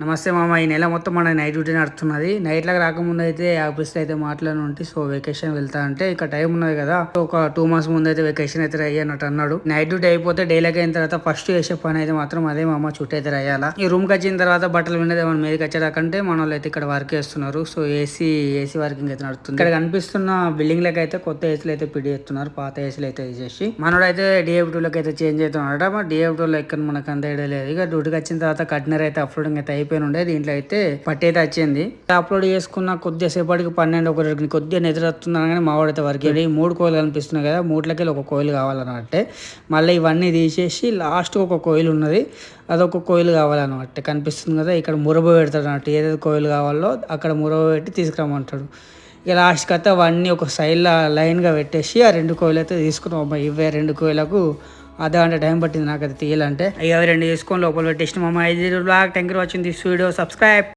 నమస్తే మామ. ఈ నెల మొత్తం మన నైట్ డ్యూటీ నడుస్తున్నది. నైట్లకు రాకముందు అయితే ఆఫీస్లో అయితే మాట్లాడి ఉంటే సో వెకేషన్ వెళ్తా అంటే ఇక టైం ఉన్నది కదా. ఒక 2 months ముందు అయితే వెకేషన్ అయితే అయ్యానట్టు అన్నాడు. నైట్ డ్యూటీ అయిపోతే డైలీ అయిన తర్వాత ఫస్ట్ చేసే పని అయితే మాత్రం అదే మామ, చుట్టూ అయితే అయ్యాలా. ఈ రూమ్ కి వచ్చిన తర్వాత బట్టలు విండేది మన మీదకి వచ్చేదాకంటే మన వాళ్ళు అయితే ఇక్కడ వర్క్ చేస్తున్నారు. సో ఏసీ వర్కింగ్ అయితే నడుస్తుంది. ఇక్కడ కనిపిస్తున్న బిల్డింగ్ లకి అయితే కొత్త ఏసీలు అయితే పిడి చేస్తున్నారు. పాత ఏసీలు అయితే తీసేసి మనోడైతే DF2 లకి అయితే చేంజ్ అవుతున్నాడు. మరి DF2 లో ఎక్కడ మనకు అంత ఐడియా లేదు. ఇక డ్యూటీకి వచ్చిన తర్వాత కట్నర్ అయితే అప్లోడింగ్ అయితే ఉండే. దీంట్లో అయితే పట్టి అయితే వచ్చింది. అప్లోడ్ చేసుకున్న కొద్దిగా సేపటికి 12 కొద్దిగా నిద్ర వస్తుంది అనగానే మావాడైతే వర్క్ 3 కోయిలు కనిపిస్తున్నాయి కదా, 3 ఒక కోయిల్ కావాలన్నట్టే. మళ్ళీ ఇవన్నీ తీసేసి లాస్ట్ ఒక కోయిల్ ఉన్నది, అదొక కోయిల్ కావాలన్నమాట. కనిపిస్తుంది కదా, ఇక్కడ మురబ పెడతాడు అన్నట్టు. ఏదైతే కోయిల్ కావాలో అక్కడ మురబ పెట్టి తీసుకురమ్మంటాడు. ఇక లాస్ట్కి అయితే అవన్నీ ఒక సైడ్లో లైన్గా పెట్టేసి ఆ 2 కోయిలు అయితే తీసుకున్నాం. ఇవే 2 కోయిలకు అర్ధగంట టైం పట్టింది నాకైతే తీయాలంటే. అవి 2 తీసుకొని లోపల పెట్టేసిన. మా 5 blog. Thank you for watching this video. Subscribe.